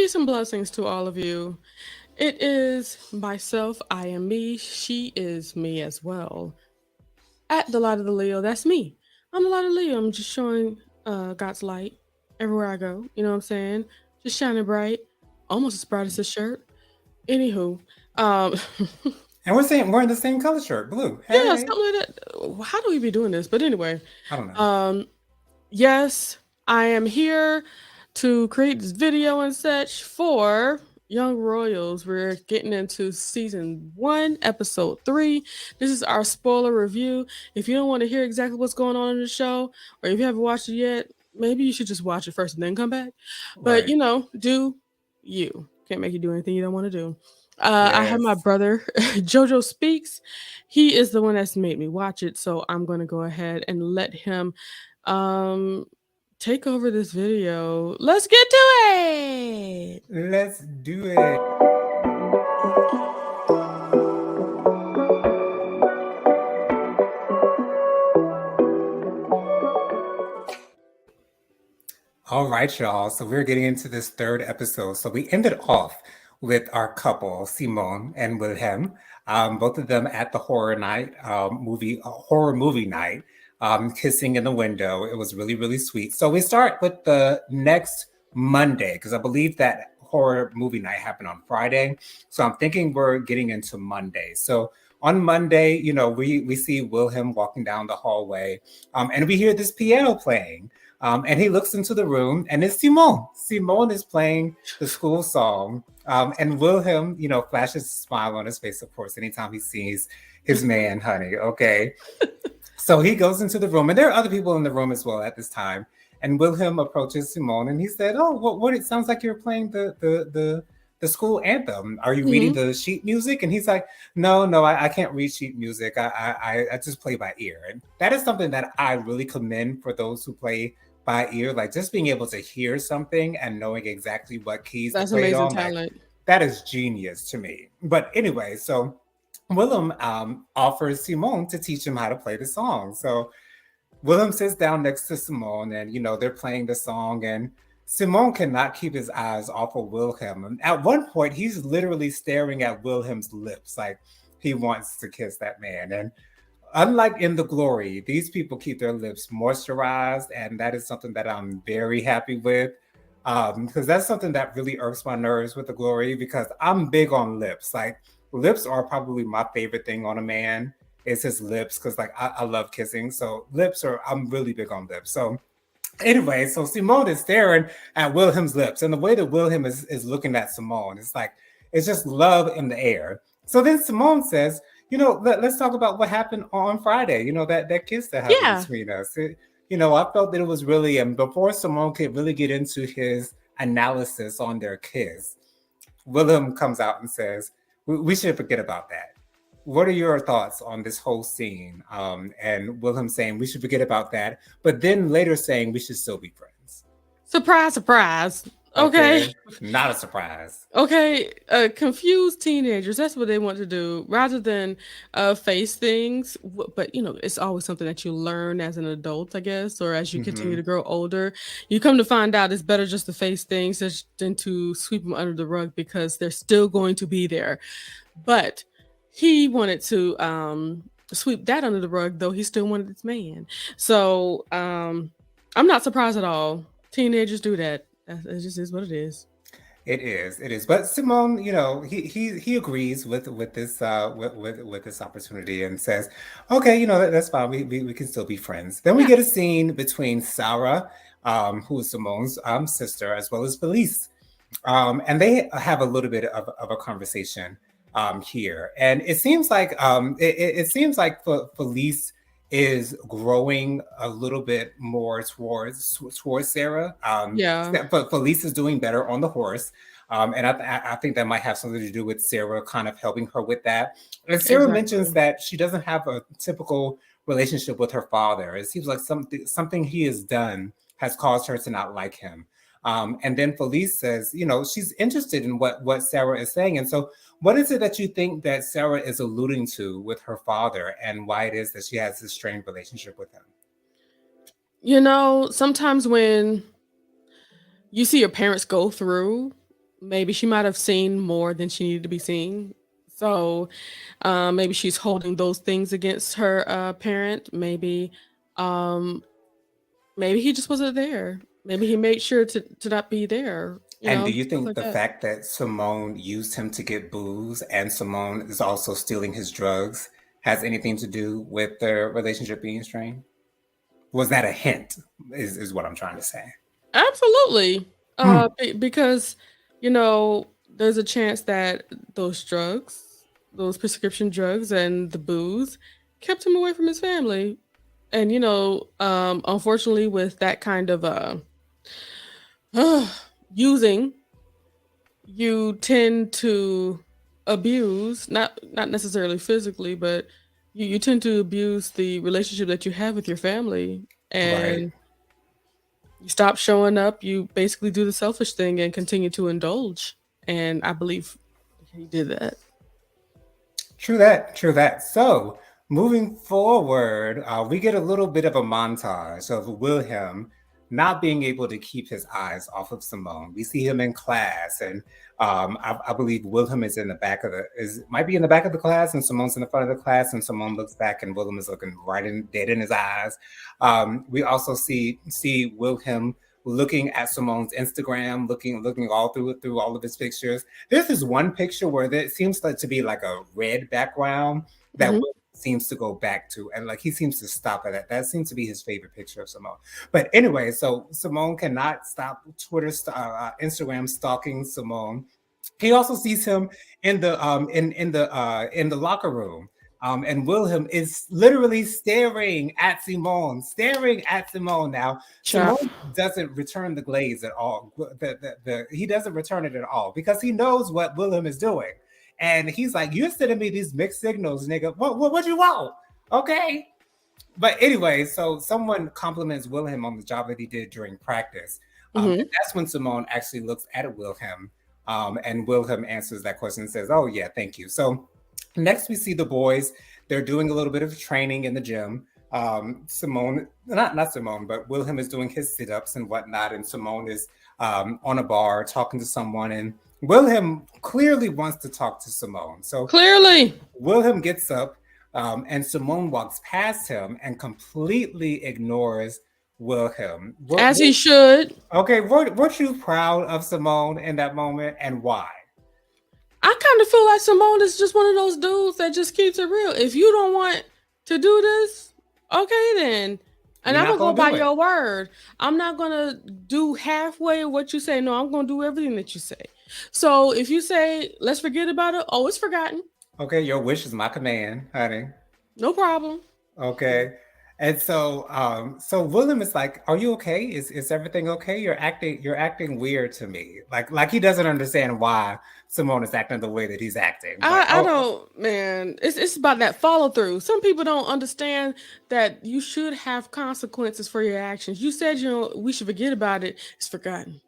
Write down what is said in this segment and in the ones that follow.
Peace and blessings to all of you. It is myself, I am me, she is me as well. At the light of the Leo, that's me. I'm the light of Leo. I'm just showing God's light everywhere I go. You know what I'm saying? Just shining bright, almost as bright as this shirt. Anywho, um, And we're in the same color shirt, blue. yeah, Hey. something like that. How do we be doing this? But anyway, I don't know. um, yes, I am here to create this video and such for Young Royals. We're getting into season 1, episode 3. This is our spoiler review. If you don't want to hear exactly what's going on in the show, or if you haven't watched it yet, maybe you should just watch it first and then come back. But Right. do you. Can't make you do anything you don't want to do. I have my Yes. brother, Jojo Speaks. He is the one that's made me watch it, so I'm going to go ahead and let him um take over this video. Let's get to it. Let's do it. All right, y'all. So we're getting into this third episode. So we ended off with our couple, Simone and Wilhelm, both of them at the horror night, horror movie night, kissing in the window. It was really, really sweet. So we start with the next Monday, because I believe that horror movie night happened on Friday. So I'm thinking we're getting into Monday. So on Monday, we see Wilhelm walking down the hallway, and we hear this piano playing. And he looks into the room, and it's Simone. Simone is playing the school song, and Wilhelm, flashes a smile on his face, of course, anytime he sees his man, honey. Okay, so he goes into the room, and there are other people in the room as well at this time. And Wilhelm approaches Simone, and he said, "Oh, what? It sounds like you're playing the school anthem. Are you reading Mhm. the sheet music?" And he's like, "No, I can't read sheet music. I just play by ear." And that is something that I really commend for those who play by ear, like just being able to hear something and knowing exactly what keys to That's play it amazing on, like talent. that is genius to me. But anyway, so Willem offers Simone to teach him how to play the song. So Willem sits down next to Simone, and they're playing the song, and Simone cannot keep his eyes off of Wilhelm. And at one point, he's literally staring at Wilhelm's lips, like he wants to kiss that man. And unlike in The Glory, these people keep their lips moisturized, and that is something that I'm very happy with. Because that's something that really irks my nerves with The Glory, because I'm big on lips. Like, lips are probably my favorite thing on a man, is his lips, because like I love kissing. So I'm really big on lips. So anyway, so Simone is staring at Wilhelm's lips, and the way that Wilhelm is looking at Simone, it's just love in the air. So then Simone says, let's talk about what happened on Friday. That kiss that happened Yeah. between us. I felt that it was really, and before Simone could really get into his analysis on their kiss, Wilhelm comes out and says, we should forget about that. What are your thoughts on this whole scene? And Wilhelm saying we should forget about that, but then later saying we should still be friends. Surprise, surprise. Okay. Okay, not a surprise. Okay, confused teenagers, that's what they want to do rather than face things. But it's always something that you learn as an adult, I guess, or as you continue to Hmm. grow older. You come to find out it's better just to face things than to sweep them under the rug because they're still going to be there. But he wanted to sweep that under the rug, though he still wanted his man. So I'm not surprised at all. Teenagers do that. It just is what it is. It is. But Simone, he agrees with this with this opportunity and says, okay, that's fine. We can still be friends. Then we Yeah. get a scene between Sarah, who is Simone's sister, as well as Felice. And they have a little bit of a conversation here, and it seems like it seems like Felice is growing a little bit more towards Sarah. Yeah. But Felice is doing better on the horse. And I think that might have something to do with Sarah kind of helping her with that. And Sarah mentions Exactly. that she doesn't have a typical relationship with her father. It seems like something he has done has caused her to not like him. And then Felice says, she's interested in what Sarah is saying. And so, what is it that you think that Sarah is alluding to with her father, and why it is that she has this strained relationship with him? Sometimes when you see your parents go through, maybe she might have seen more than she needed to be seen. So maybe she's holding those things against her parent. Um, maybe he just wasn't there. Maybe he made sure to not be there. And do you Stuff think like the that. fact that Simone used him to get booze and Simone is also stealing his drugs has anything to do with their relationship being strained? Was that a hint? Is what I'm trying to say. Absolutely. Hmm. Because there's a chance that those drugs, those prescription drugs, and the booze kept him away from his family. And unfortunately, with that kind of using, you tend to abuse, not necessarily physically, but you tend to abuse the relationship that you have with your family, Right. and you stop showing up. You basically do the selfish thing and continue to indulge. And I believe he did that. True that, true that. So, moving forward, we get a little bit of a montage of Wilhelm not being able to keep his eyes off of Simone. We see him in class, and I believe Wilhelm is in the back of the is might be in the back of the class, and Simone's in the front of the class, and Simone looks back, and Wilhelm is looking right in dead in his eyes. We also see Wilhelm looking at Simone's Instagram, looking all through all of his pictures. There's this one picture where there seems like to be like a red background that Hmm. Will seems to go back to, and like he seems to stop at that. That seems to be his favorite picture of Simone. But anyway, so Simone cannot stop Instagram stalking Simone. He also sees him in the locker room. And Wilhelm is literally staring at Simone. Now, Chop. Simone doesn't return the glaze at all. He doesn't return it at all because he knows what Wilhelm is doing. And he's like, "You're sending me these mixed signals, nigga. What you want? Okay." But anyway, so someone compliments Wilhelm on the job that he did during practice. And Hmm. that's when Simone actually looks at Wilhelm. And Wilhelm answers that question and says, "Oh, yeah, thank you." So next we see the boys. They're doing a little bit of training in the gym. Simone, not Simone, but Wilhelm is doing his sit ups and whatnot. And Simone is on a bar talking to someone. And Wilhelm clearly wants to talk to Simone. So Clearly, Wilhelm gets up, and Simone walks past him and completely ignores Wilhelm. as he should. Okay, weren't you proud of Simone in that moment, and why? I kind of feel like Simone is just one of those dudes that just keeps it real. If you don't want to do this, okay then. And You're I'm not gonna go gonna by do it. your word. I'm not gonna do halfway of what you say. No, I'm gonna do everything that you say. So if you say let's forget about it, oh, it's forgotten. Okay, your wish is my command, honey. No problem. Okay. And so William is like, "Are you okay? Is everything okay? You're acting weird to me. Like he doesn't understand why Simone is acting the way that he's acting. But I don't, man. It's about that follow through. Some people don't understand that you should have consequences for your actions. You said we should forget about it. It's forgotten.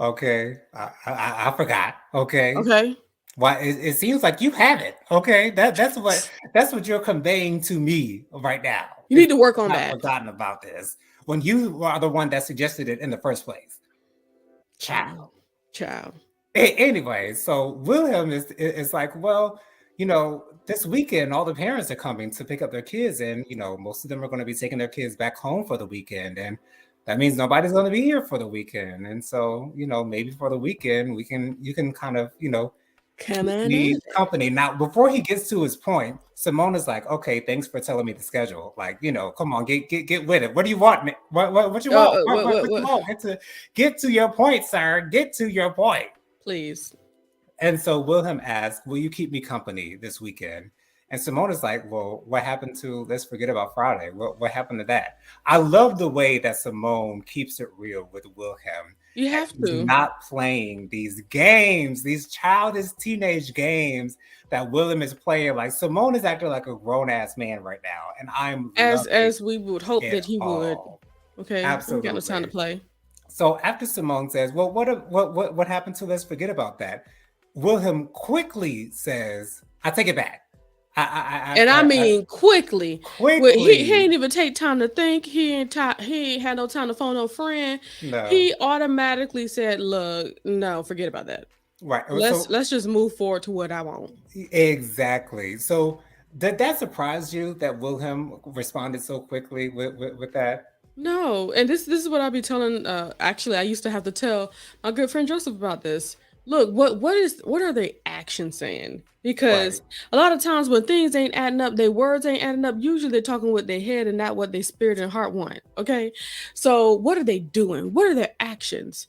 okay, I forgot. Okay, Okay. why it seems like you have it. Okay, that's what you're conveying to me right now. You Is need to work on not that. forgotten about this when you are the one that suggested it in the first place. Child. Child. Child. Anyway, so Wilhelm is like, well, this weekend all the parents are coming to pick up their kids, and most of them are going to be taking their kids back home for the weekend, and that means nobody's going to be here for the weekend, and so maybe for the weekend you can kind of Come keep on me in. company. Now, before he gets to his point, Simone is like, okay, thanks for telling me the schedule. Like, come on, get with it. What do you want, man? What you want? What you What? want? Get to your point, sir. Get to your point. Please. And so Wilhelm asks, "Will you keep me company this weekend?" And Simone is like, "Well, what happened to let's forget about Friday? What happened to that?" I love the way that Simone keeps it real with Wilhelm. You And have he's to. not playing these games, these childish teenage games that Wilhelm is playing. Like Simone is acting like a grown ass man right now, and I'm loving As we would hope it that he would. all. Okay. We got no time to Absolutely. play. So after Simone says, "Well, what happened to let's forget about that?" Wilhelm quickly says, "I take it back. And I I mean quickly. Well, he quickly ain't even take time to think. He ain't had no time to phone no friend. no." He automatically said, "Look, no, forget about that." Right. Let's So let's just move forward to what I want. exactly. So did that surprise you that Wilhelm responded so quickly with that? No, and this is what I'll be telling. Actually, I used to have to tell my good friend Joseph about this. Look, what are they action saying? Because Right. a lot of times when things ain't adding up, their words ain't adding up. Usually they're talking with their head and not what their spirit and heart want. Okay, so what are they doing? What are their actions?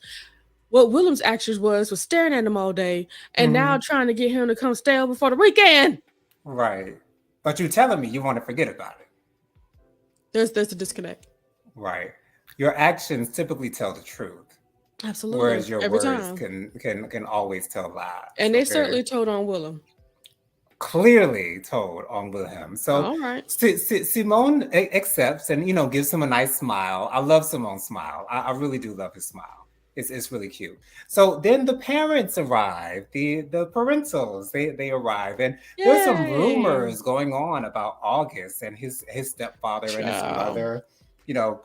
What Willem's actions was staring at him all day, and now Hmm. trying to get him to come stay over for the weekend. Right. But you're telling me you want to forget about it. There's a disconnect. Right. Your actions typically tell the truth, Absolutely, whereas your every words time, can always tell lies. and they Okay. certainly told on Willem. Clearly told on Wilhelm. So All right. Simone accepts and gives him a nice smile. I love Simone's smile. I really do love his smile. It's really cute. So then the parents arrive, the parentals they arrive, and there's some Yay! rumors going on about August and his stepfather and his Ciao. mother,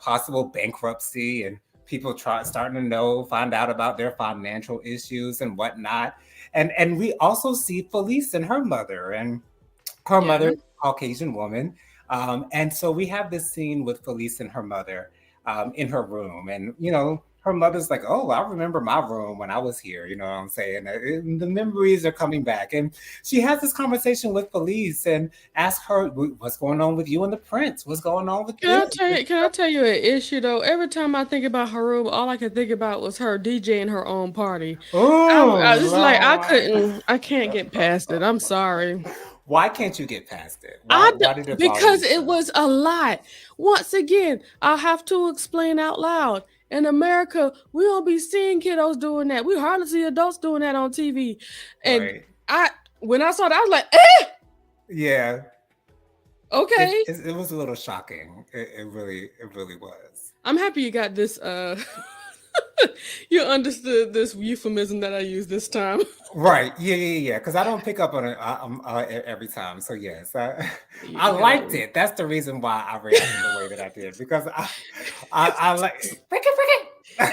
possible bankruptcy and people starting to find out about their financial issues and whatnot. And we also see Felice and her mother Yeah. is a Caucasian woman. And so we have this scene with Felice and her mother in her room. And, her mother's like, oh, I remember my room when I was here. You know what I'm saying? The memories are coming back. And she has this conversation with Felice and asks her, what's going on with you and the prince? What's going on with Can this? I tell you? Can I tell you an issue though? Every time I think about Haru, all I can think about was her DJing her own party. I Oh, it's like Lord. I can't get past it. I'm sorry. Why can't you get past it? I Why did it bother because you it so? was a lot. Once again, I have to explain out loud. In America, we don't be seeing kiddos doing that. We hardly see adults doing that on TV. And Right. I, when I saw that, I was like, eh, Yeah. okay. It was a little shocking. It really was. I'm happy you got this. You understood this euphemism that I used this time. Right. Yeah. Because I don't pick up on it every time. So yes, I You liked gotta. it. That's the reason why I reacted the way that I did because I like freaking.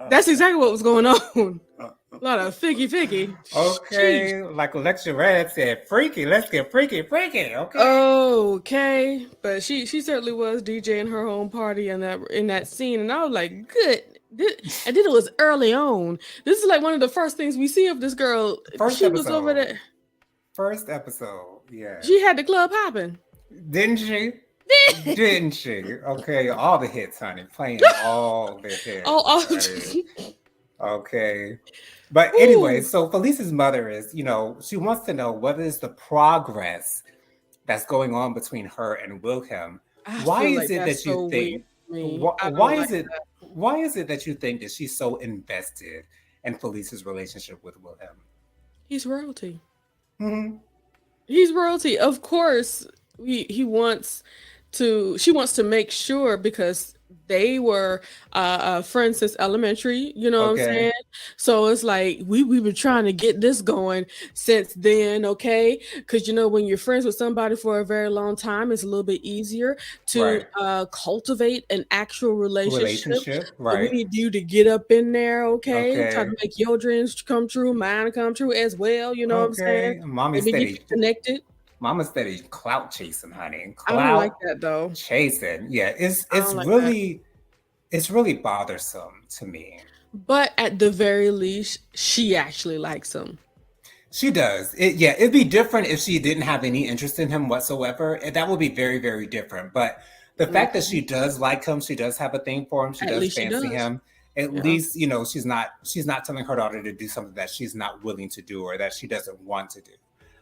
That's exactly what was going on. A lot of figgy figgy. Sheesh. Okay, like Alexa Red said, freaky. Let's get freaky, freaky. Okay. Okay, but she certainly was DJing her home party in that scene, and I was like, good. And then it was early on. This is like one of the first things we see of this girl. First She was over episode. there. First episode. Yes. She had the club hopping. Didn't she? Didn't she? Okay, all the hits, honey. Playing all the hits, Oh, honey. Okay. But anyway, ooh, so Felice's mother is, she wants to know what is the progress that's going on between her and Wilhelm. I Why feel is like it that's that you so weird think to me. wh- I why don't is like it that. why is it that you think that she's so invested in Felice's relationship with Wilhelm? He's royalty. Hmm. He's royalty. Of course, he wants to. She wants to make sure because they were friends since elementary. You know what I'm Okay. saying? So it's like we were trying to get this going since then. Okay, because when you're friends with somebody for a very long time, it's a little bit easier to Right. cultivate an actual relationship. Relationship. So we Right. need you to get up in there. Okay, try to Okay. make your dreams come true, mine come true as well. You know what I'm saying? Okay. Mommy Maybe get steady. you connected. Mama steady clout chasing, honey. I don't like Clout that though. chasing. Yeah, it's I it's don't like that. really it's really bothersome to me. But at the very least, she actually likes him. She does. It'd be different if she didn't have any interest in him whatsoever. That would be very, very different. But the fact that Mhm. she does like him, she does have a thing for him, she At does least she fancy does. him. At Yeah, least, she's not telling her daughter to do something that she's not willing to do or that she doesn't want to do.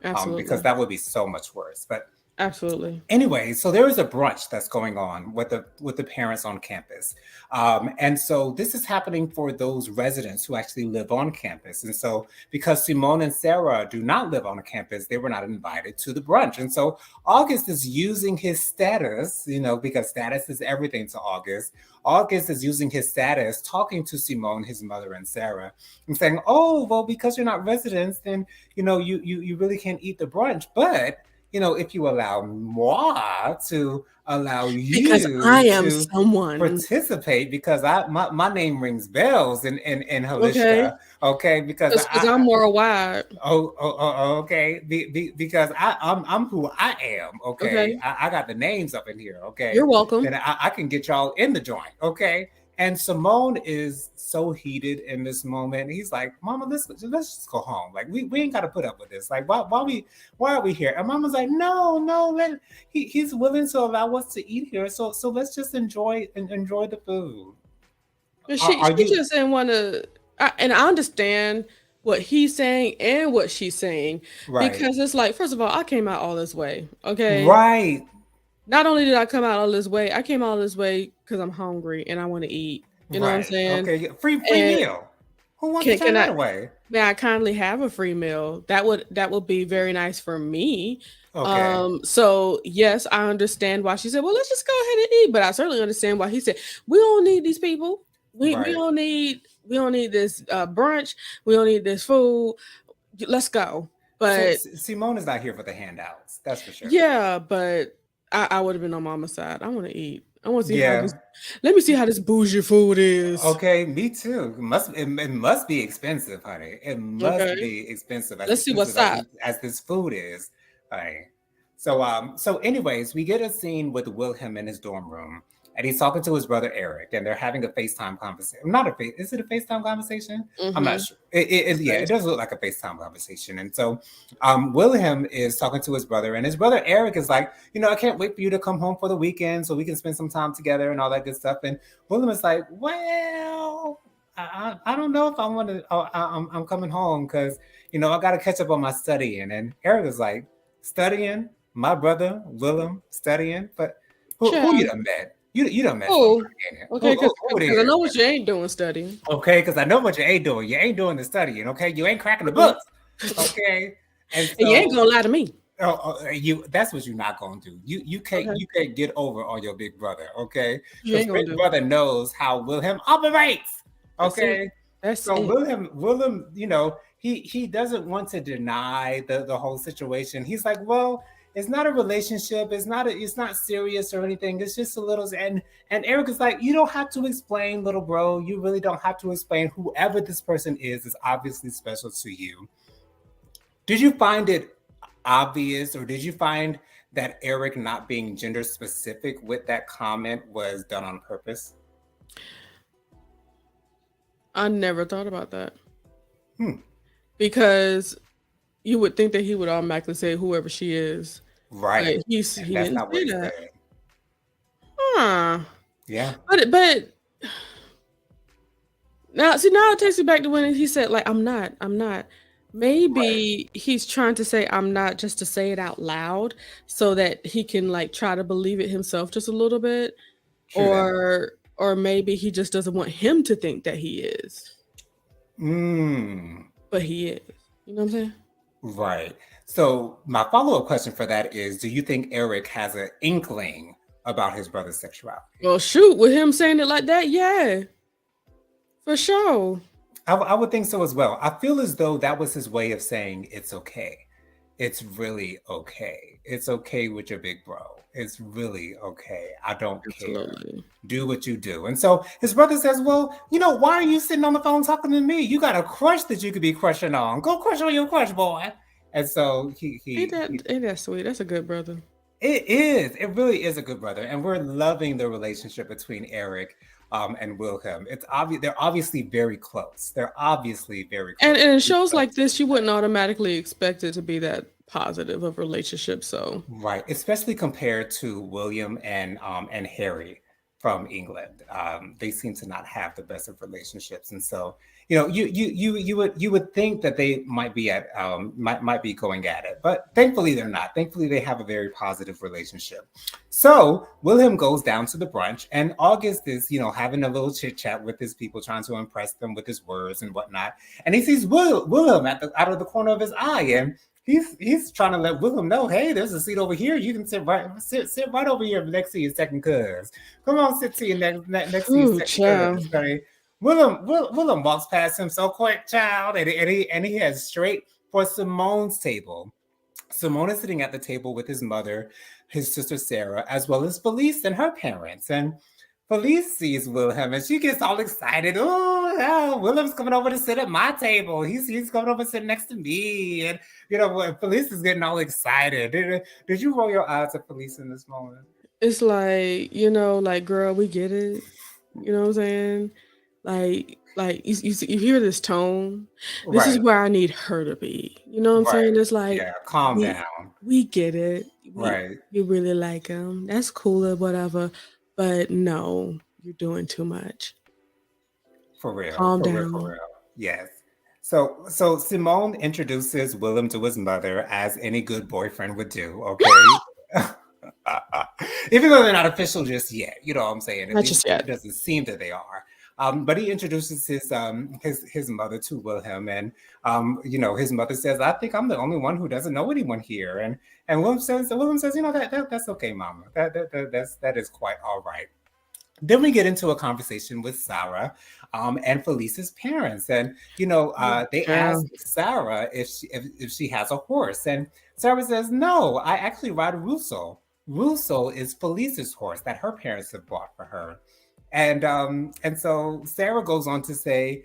Because absolutely. that would be so much worse. But Absolutely. anyway, so there is a brunch that's going on with the parents on campus, and so this is happening for those residents who actually live on campus. And so, because Simone and Sarah do not live on a campus, they were not invited to the brunch. And so, August is using his status, because status is everything to August. August is using his status, talking to Simone, his mother, and Sarah, and saying, "Oh, well, because you're not residents, then you really can't eat the brunch, but." if you allow moi to allow Because I you am to someone. participate, because my name rings bells in Okay. Halishka, okay? Because Just because I'm worldwide. okay. Because I'm who I am, okay? Okay. I got the names up in here, okay? You're welcome. Then I can get y'all in the joint, okay? And Simone is so heated in this moment. He's like, "Mama, let's just go home. Like we ain't got to put up with this. Like why are we here?" And Mama's like, "No, no, he's willing to allow us to eat here. So let's just enjoy the food." But Are she you just didn't want to, and I understand what he's saying and what she's saying, right? because it's like, first of all, I came out all this way. Okay. Right, Not only did I come out all this way, I came out all this way because I'm hungry and I want to eat. You know what I'm right. saying? Okay, free And meal. Who wants to can turn can that I away? may I kindly have a free meal? That would be very nice for me. Okay, So yes, I understand why she said, "Well, let's just go ahead and eat." But I certainly understand why he said, "We don't need these people. right. We don't need this brunch. We don't need this food. Let's go." So But Simone is not here for the handouts. That's for sure. yeah, but I would have been on mama's side. I want to eat. I want to see how Yeah. this. Let me see how this bougie food is. Okay, me too. It must be expensive, honey. It must Okay, be let's see what's up. as this food is, honey. So anyways, we get a scene with Wilhelm in his dorm room, and he's talking to his brother Eric, and they're having a FaceTime conversation. Not a face. Is it a FaceTime conversation? I'm not Mm-hmm. sure. It's Yeah, it face. does look like a FaceTime conversation. And so, Wilhelm is talking to his brother, and his brother Eric is like, I can't wait for you to come home for the weekend so we can spend some time together and all that good stuff. And William is like, well, I don't know if I want to. I'm coming home because I got to catch up on my studying. And Eric is like, studying. My brother Willem studying, but who you Child. done met? You done met somebody Oh, in here. okay, Who it because I is? know what you ain't doing studying. Okay, because I know what you ain't doing. You ain't doing the studying. Okay, you ain't cracking the Mhm. books. Okay, and And you ain't so gonna lie to me. you that's what you're not gonna do. You can't Okay, you can't get over on your big brother, okay? you Because ain't gonna big do. brother knows how Wilhelm operates. That's it. Okay. That's So it. Wilhelm, he doesn't want to deny the whole situation. He's like, well, it's not a relationship, it's not serious or anything. It's just a little, and Eric is like, you don't have to explain, little bro. You really don't have to explain. Whoever this person is obviously special to you. Did you find it obvious, or did you find that Eric not being gender specific with that comment was done on purpose? I never thought about that Hmm. because you would think that he would automatically say whoever she is, but Right. And he that's didn't not what say he that. said. Huh. Yeah. But now it takes me back to when he said like I'm not. Right. Maybe he's trying to say I'm not just to say it out loud so that he can like try to believe it himself just a little bit, True that. or maybe he just doesn't want him to think that he is, Mm. but he is. You know what I'm saying? Right. So my follow-up question for that is, do you think Eric has an inkling about his brother's sexuality? Well, shoot, with him saying it like that, yeah, for sure. I would think so as well. I feel as though that was his way of saying it's okay. It's really okay. It's okay with your big bro. It's really okay. I don't care. Absolutely. Do what you do. And so his brother says, well, why are you sitting on the phone talking to me? You got a crush that you could be crushing on. Go crush on your crush, boy. And so Ain't that sweet? That's a good brother. it is. It really is a good brother, and we're loving the relationship between Eric and Wilhelm. It's obvious they're obviously very close. They're obviously very close. And in shows like this, you wouldn't automatically expect it to be that positive of relationship. So Right, especially compared to William and Harry from England. They seem to not have the best of relationships, and so you would think that they might be might be going at it, but thankfully they're not. Thankfully they have a very positive relationship. So William goes down to the brunch, and August is having a little chit chat with his people, trying to impress them with his words and whatnot. And he sees William out of the corner of his eye, and he's trying to let Willem know, hey, there's a seat over here. You can sit right over here next to your second cuz. Come on, sit to your next to your ooh, second child. cuz. Okay. Willem walks past him so quick, child, and he heads straight for Simone's table. Simone is sitting at the table with his mother, his sister Sarah, as well as Felice and her parents. And Felice sees Wilhelm and she gets all excited. Oh, yeah, Wilhelm's coming over to sit at my table. He's coming over to sit next to me. And, Felice is getting all excited. Did you roll your eyes at Felice in this moment? It's like, like, girl, we get it. You know what I'm saying? Like you hear this tone. This is Right, where I need her to be. You know what I'm saying? right. It's like Yeah, calm we down. we get it. We Right. we really like him. That's cool or whatever. But no, you're doing too much. For real, Calm for real, for down. real. Yes. So Simone introduces Willem to his mother as any good boyfriend would do, okay? Even though they're not official just yet, you know what I'm saying? At Not least just it yet. doesn't seem that they are. But he introduces his mother to Wilhelm, and his mother says, "I think I'm the only one who doesn't know anyone here." And Wilhelm says, that's okay, Mama. That is quite all right. Then we get into a conversation with Sarah and Felice's parents, and they Child. ask Sarah if she has a horse, and Sarah says, "No, I actually ride Russo. Russo is Felice's horse that her parents have bought for her." And so Sarah goes on to say,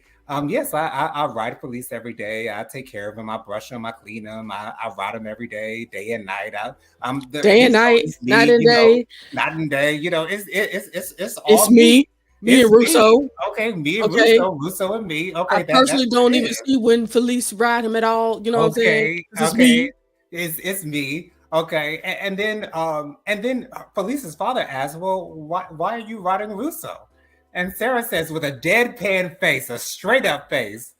yes, I ride Felice every day. I take care of him. I brush him. I clean him. I ride him every day and night. Day and Russo night, is night me, and day. night and day. It's It's all me. me. Me It's and me. Russo. Okay, me and Okay. Russo and me. I Okay, that's personally what don't it even is. see when Felice ride him at all. You know what I'm saying? Okay, Because it's okay. me. It's me. Okay, and then Felice's father asks, "Well, why are you riding Russo?" And Sarah says with a deadpan face, a straight up face,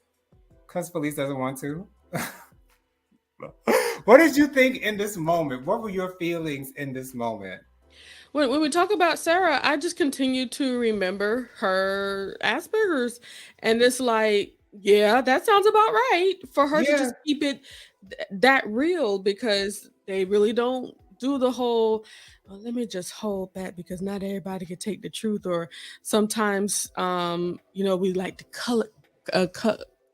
"Because Felice doesn't want to." What did you think in this moment? What were your feelings in this moment? When we talk about Sarah, I just continue to remember her Asperger's, and it's like, yeah, that sounds about right for her to Yeah. just keep it that real because they really don't do the whole. Well, let me just hold back because not everybody can take the truth, or sometimes, we like to cut.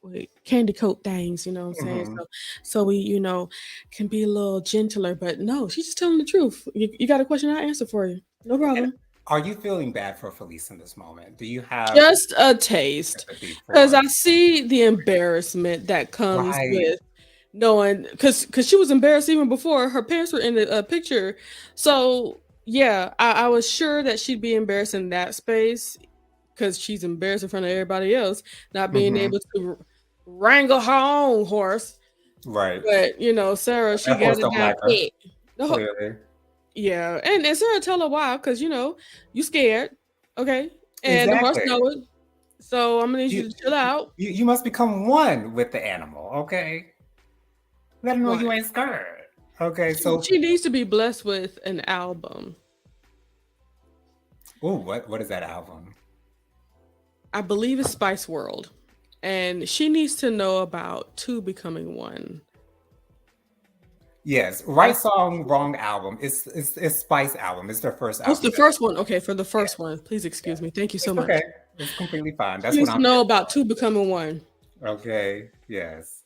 Wait, candy coat things, you know what I'm saying? Hmm. So we, can be a little gentler, but no, she's just telling the truth. You got a question, I answer for you. No And problem. are you feeling bad for Felice in this moment? Do you have Just a taste. sympathy Because I for? see the embarrassment that comes Right. with knowing, because she was embarrassed even before her parents were in the picture. So, yeah, I was sure that she'd be embarrassed in that space because she's embarrassed in front of everybody else, not being Hmm. able to wrangle her own horse. Right. But, Sarah, she That got horse it don't down like her, pat. The ho clearly. Yeah, and Sarah tell her why, because, you scared, okay? And the horse Exactly. know it. So I'm gonna need you You, to chill out. you must become one with the animal, okay? Let him know One. you ain't scared. Okay, She so she needs to be blessed with an album. what is that album? I believe it's Spice World. And she needs to know about two becoming one. Yes, Right That's Song, Wrong Album. It's Spice album. It's their first what's album the that they first one? Okay, for the first yeah, one, please excuse yeah. me. Thank you so It's much. okay. It's completely fine. She That's what needs to I'm know here about two becoming one. for. Okay, yes.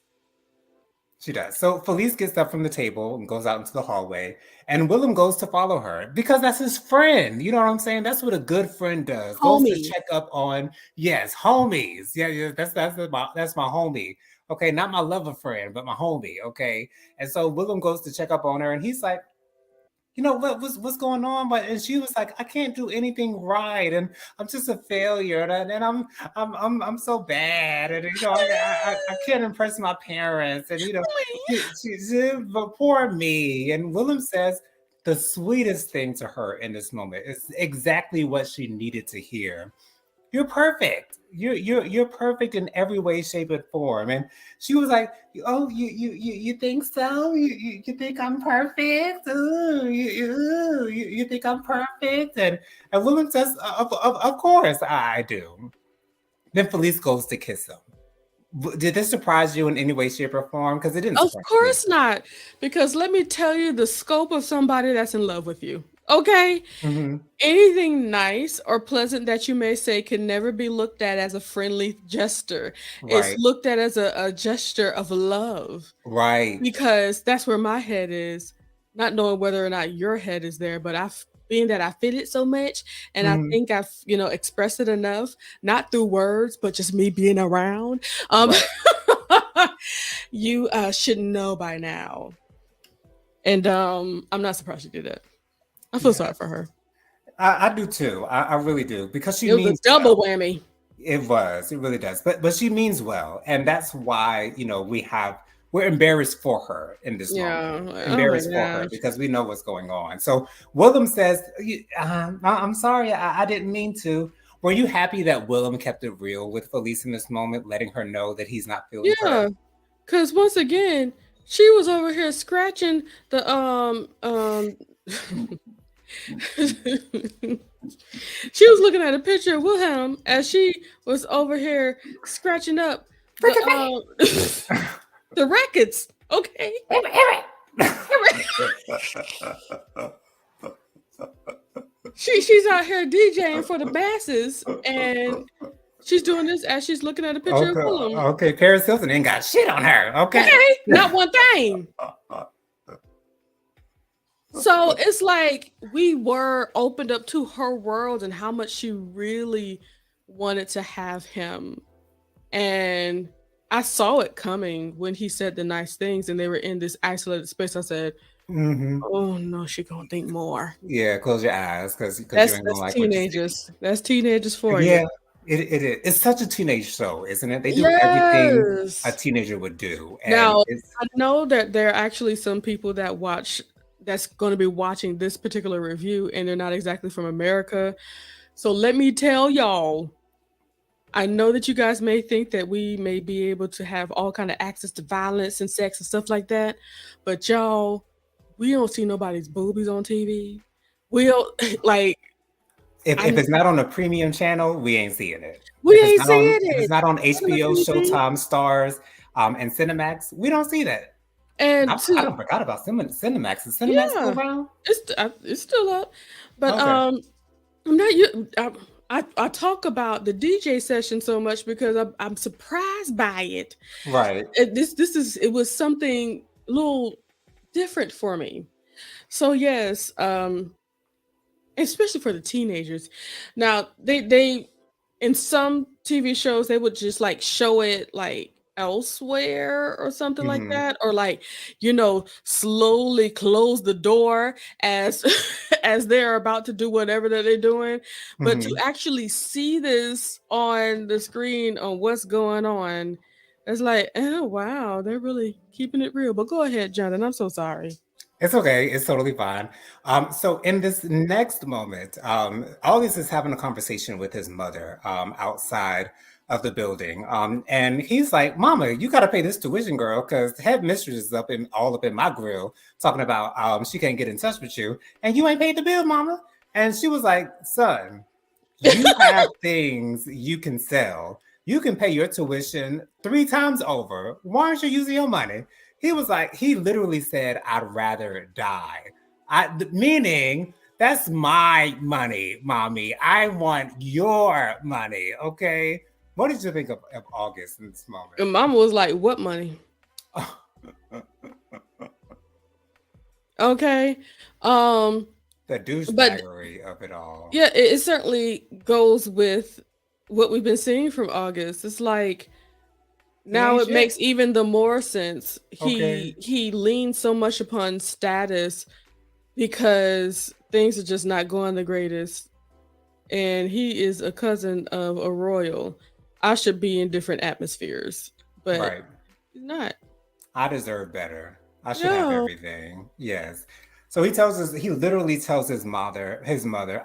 She does. So Felice gets up from the table and goes out into the hallway, and Willem goes to follow her because that's his friend. You know what I'm saying? That's what a good friend does. Goes to Homie. check up on yes, homies. Yeah, yeah. That's my homie. Okay, not my lover friend, but my homie. Okay, and so Willem goes to check up on her, and he's like, what's going on? But and she was like, I can't do anything right, and I'm just a failure, and I'm so bad, and I can't impress my parents, and but poor me. And Willem says the sweetest thing to her in this moment is exactly what she needed to hear. You're perfect. You're perfect in every way, shape, and form. And she was like, "Oh, you think so? You think I'm perfect? Ooh, you think I'm perfect?" And Willem says, of course I do." Then Felice goes to kiss him. Did this surprise you in any way, shape, or form? Because it didn't Of surprise me. course not. Because let me tell you the scope of somebody that's in love with you. Okay? Hmm. Anything nice or pleasant that you may say can never be looked at as a friendly gesture. It's Right. looked at as a gesture of love Right. because that's where my head is, not knowing whether or not your head is there, but being that I feel it so much and I Hmm. think I've, expressed it enough, not through words, but just me being around. Um Right. you should know by now. And I'm not surprised you did that. I feel sorry for Yes. her. I do too. I really do because she It was a means double well. whammy. It was. It really does. But she means well, and that's why we're embarrassed for her in this moment. Yeah. Oh my Embarrassed for her gosh. because we know what's going on. So Willem says, "I'm sorry. I didn't mean to." Were you happy that Willem kept it real with Felice in this moment, letting her know that he's not feeling her? Yeah. Cause once again, she was over here scratching the she was looking at a picture of Wilhelm as she was over here scratching up the the records. Okay. She's out here DJing for the masses and she's doing this as she's looking at a picture of Okay, Willem. okay. Paris Hilton ain't got shit on her. Okay. Okay, not one thing. So it's like we were opened up to her world and how much she really wanted to have him. And I saw it coming when he said the nice things and they were in this isolated space. I said, Hmm. oh no, she gonna think more. Yeah, close your eyes because you That's ain't gonna that's like what you see. teenagers. That's teenagers for you. Yeah, it is. It's such a teenage show, isn't it? They do everything a Yes. teenager would do, and Now, it's I know that there are actually some people that's going to be watching this particular review and they're not exactly from America. So let me tell y'all, I know that you guys may think that we may be able to have all kind of access to violence and sex and stuff like that, but y'all, we don't see nobody's boobies on TV. We don't like I if it's not on a premium channel, we ain't seeing it. we ain't seeing If it's it. not on Not on HBO, TV. Showtime, Stars, and Cinemax, we don't see that. And I to don't forgot about Cinemax. Is Cinemax still yeah, around? it's still up. But Okay, I'm not you. I talk about the DJ session so much because I'm surprised by it. right. It was something a little different for me. So yes, especially for the teenagers. Now they in some TV shows they would just like show it like elsewhere or something like Hmm. that or like slowly close the door as as they're about to do whatever that they're doing, but to Hmm. actually see this on the screen on what's going on, it's like, oh wow, they're really keeping it real. But go ahead, Jonathan, I'm so sorry. It's okay. It's totally fine. So in this next moment, August is having a conversation with his mother outside of the building, and he's like, "Mama, you got to pay this tuition, girl, because headmistress is all up in my grill talking about she can't get in touch with you, and you ain't paid the bill, Mama." And she was like, "Son, you have things you can sell. You can pay your tuition 3 times over. Why aren't you using your money?" He was like, he literally said, "I'd rather die." Meaning, that's my money, mommy. I want your money. Okay. What did you think of August in this moment? And Mama was like, what money? Okay. Um, The but douchebaggery of it all. yeah, it certainly goes with what we've been seeing from August. It's like He now ain't it shit. makes even the more sense. Okay. He leans so much upon status because things are just not going the greatest. And he is a cousin of a royal. I should be in different atmospheres, but Right. he's not. I deserve better. I should have Yeah. everything. Yes. So he literally tells his mother,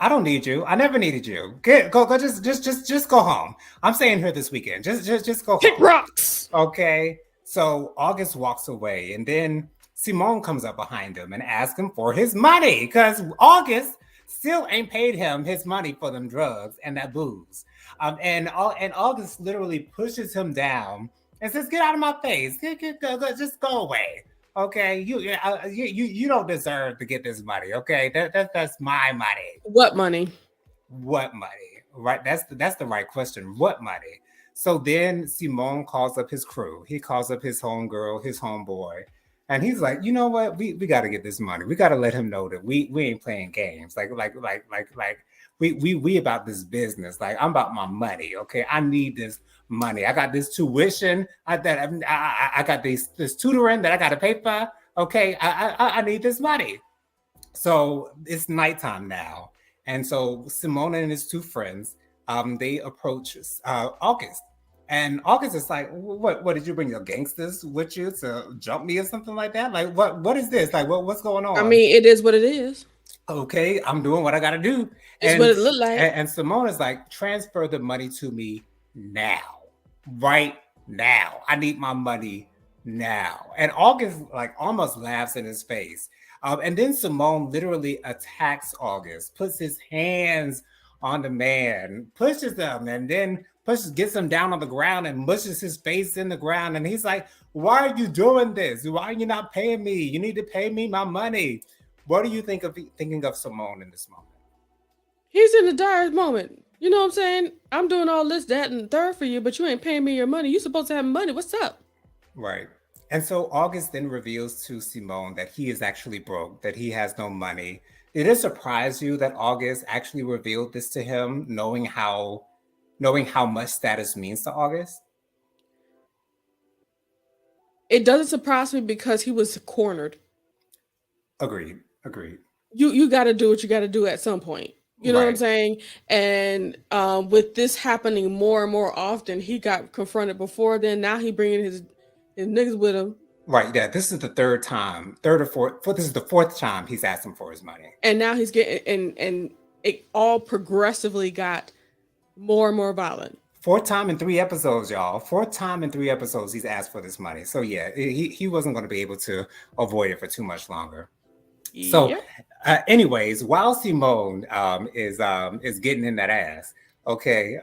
"I don't need you. I never needed you. Go, just go home. I'm staying here this weekend. Just go Kick home." rocks. Okay. So August walks away, and then Simone comes up behind him and asks him for his money because August still ain't paid him his money for them drugs and that booze. And August literally pushes him down and says, "Get out of my face. Just go away." Okay, you don't deserve to get this money. Okay, that's my money. What money? What money? Right? That's the right question. What money? So then Simone calls up his crew. He calls up his homegirl, his homeboy, and he's like, you know what? We got to get this money. We got to let him know that we ain't playing games. Like we about this business. Like I'm about my money. Okay, I need this money. I got this tuition. I got this tutoring that I got to pay for. Okay, I need this money. So it's nighttime now, and so Simona and his two friends, they approach August, and August is like, What did you bring your gangsters with you to jump me or something like that? Like, what is this? Like, what's going I on?" mean, it is what it is. Okay, I'm doing what I got to do, It's what and it looked like. and Simona's like, transfer the money to me now, right now. I need my money now. And August like almost laughs in his face. And then Simone literally attacks August, puts his hands on the man, pushes him, and then gets him down on the ground and mushes his face in the ground. And he's like, "Why are you doing this? Why are you not paying me? You need to pay me my money." What do you thinking of Simone in this moment? He's in the direst moment. You know what I'm saying? I'm doing all this, that, and the third for you, but you ain't paying me your money. You supposed to have money. What's up? Right. And so August then reveals to Simone that he is actually broke, that he has no money. Did it surprise you that August actually revealed this to him, knowing how much status means to August? It doesn't surprise me because he was cornered. Agreed. Agreed. You got to do what you got to do at some point. You know what I'm Right. saying? And with this happening more and more often, he got confronted before then. Now he bringing his niggas with him, Right. Yeah. This is the third time, third or fourth. This is the fourth time he's asking for his money. and now he's getting and it all progressively got more and more violent. Fourth time in 3 episodes, y'all. Fourth time in 3 episodes, he's asked for this money. So yeah, he wasn't going to be able to avoid it for too much longer. So, Yep. anyways, while Simone is getting in that ass, okay,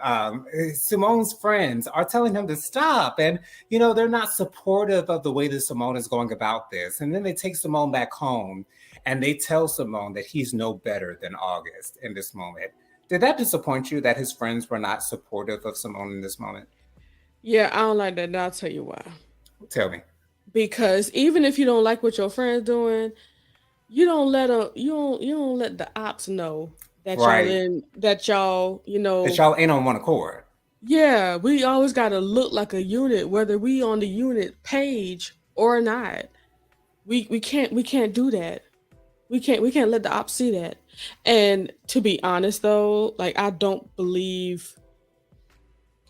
Simone's friends are telling him to stop, and they're not supportive of the way that Simone is going about this. And then they take Simone back home, and they tell Simone that he's no better than August in this moment. Did that disappoint you that his friends were not supportive of Simone in this moment? Yeah, I don't like that. And I'll tell you why. Tell me. Because even if you don't like what your friends doing, you don't let you don't let the ops know Right. that y'all That y'all ain't on one accord. yeah, we always gotta look like a unit, whether we on the unit page or not. We can't do that. We can't let the ops see that. And to be honest though, like I don't believe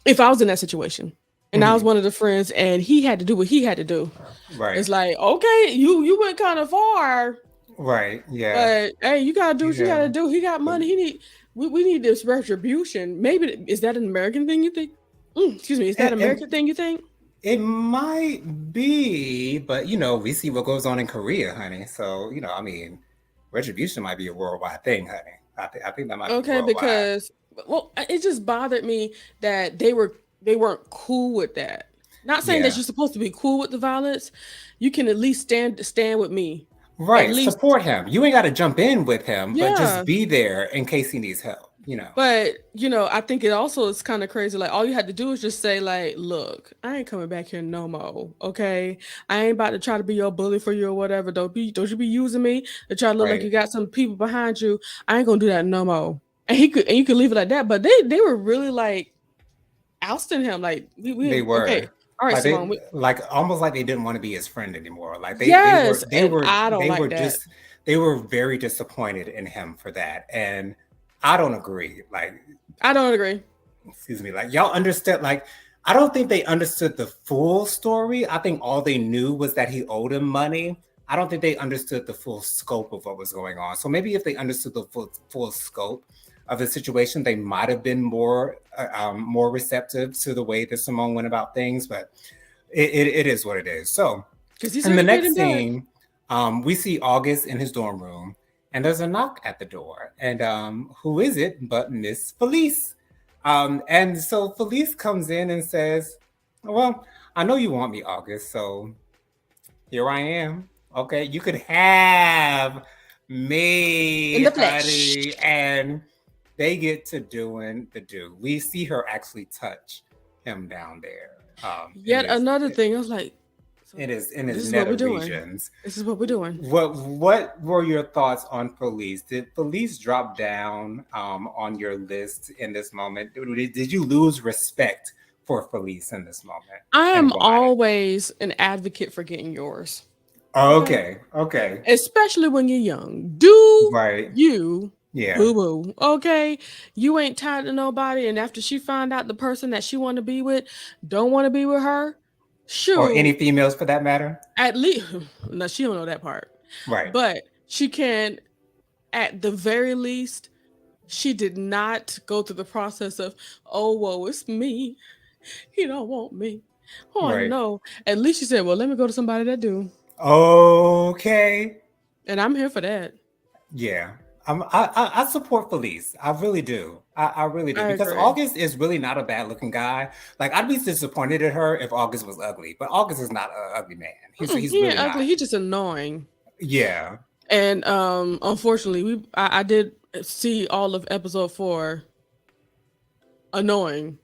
if I was in that situation and I was Mhm. one of the friends and he had to do what he had to do, Right. it's like, okay, you went kind of far, Right. Yeah. but hey, you gotta do what you Yeah. gotta do. He got But money. We need this retribution. Maybe is that an American thing you think? Excuse me, is that and, an and American thing you think? it might be, but we see what goes on in Korea, honey. So, I mean, retribution might be a worldwide thing, honey. I think that might be Okay, worldwide. because well, it just bothered me that they weren't cool with that. Not saying that Yeah. you're supposed to be cool with the violence. You can at least stand with me. At Right. least, Support him. You ain't got to jump in with him, but just yeah. be there in case he needs help. But I think it also is kind of crazy. Like all you had to do is just say, like, look, I ain't coming back here no more. Okay. I ain't about to try to be your bully for you or whatever. Don't you be using me to try to look like Right. you got some people behind you. I ain't gonna do that no more. And you could leave it like that. But they were really like ousting him. Like They we okay. were All right, like Simone. like almost like they didn't want to be his friend anymore. Like they were Yes, they and were I don't they like were that. just they were very disappointed in him for that. And I don't agree. Like, I don't agree. excuse me, like y'all understood, like I don't think they understood the full story. I think all they knew was that he owed him money. I don't think they understood the full scope of what was going on. So maybe if they understood the full scope of the situation, they might have been more receptive to the way that Simone went about things. But it is what it is. So Because he's in here the to pay them next back. scene, we see August in his dorm room, and there's a knock at the door. And who is it but Miss Felice? And so Felice comes in and says, "Well, I know you want me, August. So Here I am. Okay, you could have In me, the flesh. honey. And they get to doing the do. We see her actually touch him down there. In Yet this another thing. I was like, so in his this is what we're nether doing. regions. This is what we're doing. What were your thoughts on police? Did police drop down on your list in this moment? Did you lose respect for police in this moment, I and am why? always an advocate for getting yours. Okay. Okay, okay, Especially when you're young. Do right, you yeah, boo boo. Okay. You ain't tied to nobody. And after she find out the person that she want to be with don't want to be with her, or any shoot. females for that matter. At least no, she don't know that part. Right, But she can at the very least, she did not go through the process of, oh whoa, it's me. He don't want me. Oh right, no. At least she said, well, let me go to somebody that do. okay. And I'm here for that. Yeah. I support Felice. I really do. I really do. I Because agree. August is really not a bad looking guy. Like I'd be disappointed at her if August was ugly. But August is not an ugly man. He's He ain't really not. ugly. He just annoying. Yeah. And unfortunately, I did see all of episode 4 annoying.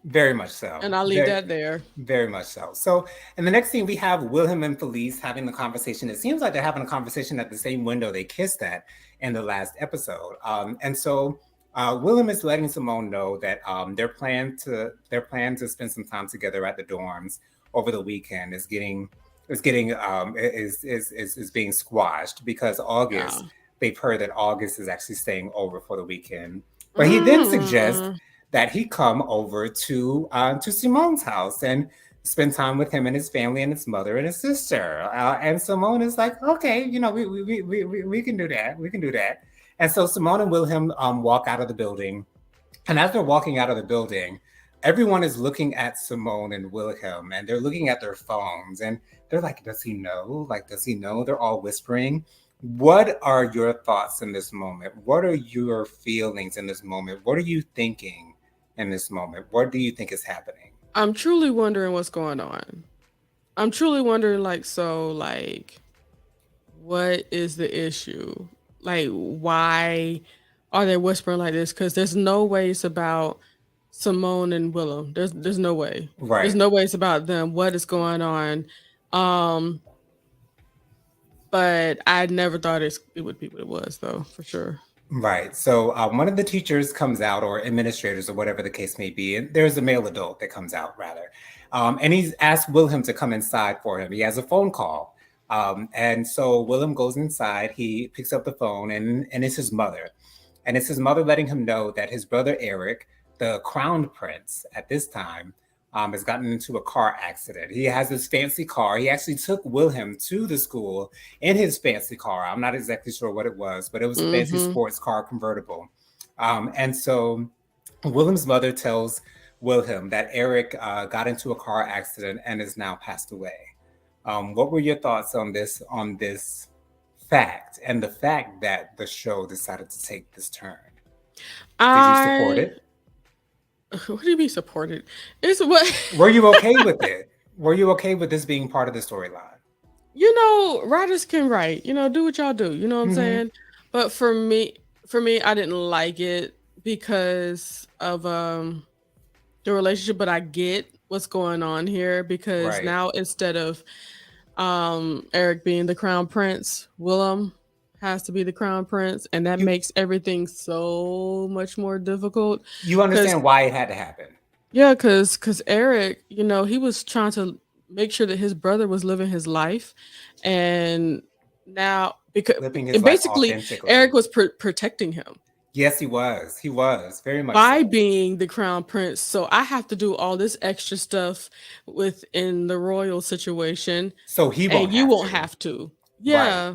Very much so. And I'll leave that there. Very much so. So, and the next thing we have Wilhelm and Felice having the conversation. It seems like they're having a conversation at the same window they kissed at in the last episode. And so Wilhelm is letting Simone know that their plan to spend some time together at the dorms over the weekend is being squashed because Yeah. August they've heard that August is actually staying over for the weekend. But he then suggests Mm. that he come over to Simone's house and spend time with him and his family and his mother and his sister. And Simone is like, okay, we can do that. We can do that. And so Simone and Wilhelm walk out of the building. And as they're walking out of the building, everyone is looking at Simone and Wilhelm and they're looking at their phones and they're like, does he know? Like, does he know? They're all whispering. What are your thoughts in this moment? What are your feelings in this moment? What are you thinking in this moment? What do you think is happening? I'm truly wondering what's going on. I'm truly wondering, like, so, like, what is the issue? Like, why are they whispering like this? Because there's no way it's about Simone and Willow. There's no way. There's Right. no way it's about them. What is going on? Um, but I never thought it would be what it was, though, for sure. Right. So one of the teachers comes out, or administrators, or whatever the case may be, and there's a male adult that comes out rather, and he's asked Wilhelm to come inside for him. He has a phone call, and so Wilhelm goes inside. He picks up the phone, and it's his mother, and it's his mother letting him know that his brother Eric, the crown prince at this time, has gotten into a car accident. He has this fancy car. He actually took Wilhelm to the school in his fancy car. I'm not exactly sure what it was, but it was a fancy Mm-hmm. sports car convertible. And so Wilhelm's mother tells Wilhelm that Eric got into a car accident and is now passed away. What were your thoughts on this fact and the fact that the show decided to take this turn? Did you support I it? what do you mean supported? It's what Were you okay with it? Were you okay with this being part of the storyline? writers can write. Do what y'all do. You know what I'm Mm-hmm. saying? But for me, I didn't like it because of the relationship. But I get what's going on here because Right, now instead of Eric being the crown prince, Willem has to be the crown prince, and that you makes everything so much more difficult. you Because understand why it had to happen. yeah, because Eric, he was trying to make sure that his brother was living his life, and now because Living his and life basically authentically. Eric was protecting him Yes, he was. He was very much by so. being the crown prince. So I have to do all this extra stuff within the royal situation, So he and won't you have won't to. have to. Right. Yeah,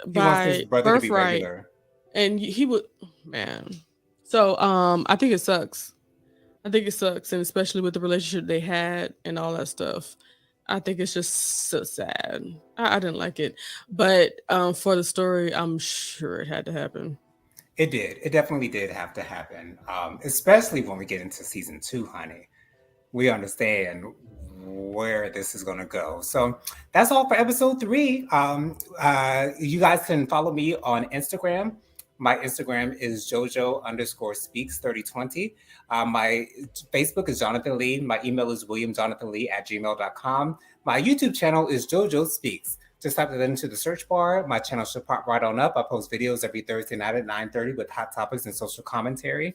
He wants his by brother to be birthright, regular. and he would, man. So I think it sucks. I think it sucks, and especially with the relationship they had and all that stuff. I think it's just so sad. I didn't like it, but for the story, I'm sure it had to happen. It did. It definitely did have to happen. Especially when we get into season two, honey. We understand where this is going to go. So that's all for episode 3. You guys can follow me on Instagram. My Instagram is JoJo_speaks3020. My Facebook is Jonathan Lee. My email is williamjonathanlee@gmail.com. My YouTube channel is JoJo Speaks. Just type it into the search bar. My channel should pop right on up. I post videos every Thursday night at 9:30 with hot topics and social commentary.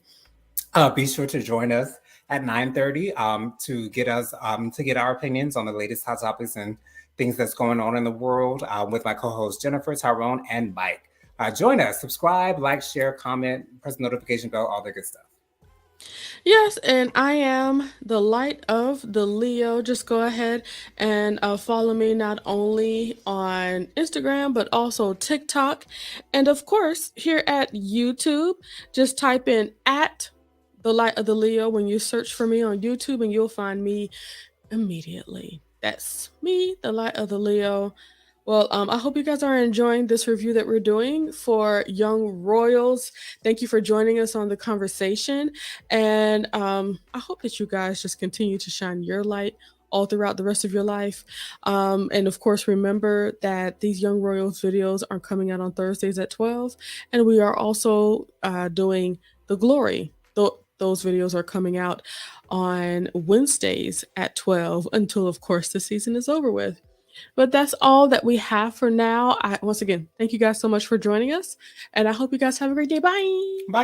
Be sure to join us at 9:30 to get our opinions on the latest hot topics and things that's going on in the world with my co-hosts Jennifer, Tyrone, and Mike. Join us, subscribe, like, share, comment, press the notification bell, all the good stuff. Yes, and I am the light of the Leo. Just go ahead and follow me not only on Instagram, but also TikTok. And of course, here at YouTube, just type in at the light of the Leo when you search for me on YouTube, and you'll find me immediately. That's me, the light of the Leo. Well, I hope you guys are enjoying this review that we're doing for Young Royals. Thank you for joining us on the conversation. And I hope that you guys just continue to shine your light all throughout the rest of your life. And of course, remember that these Young Royals videos are coming out on Thursdays at 12. And we are also doing The Glory. Those videos are coming out on Wednesdays at 12 until, of course, the season is over with. But that's all that we have for now. Once again, thank you guys so much for joining us, and I hope you guys have a great day. Bye. Bye.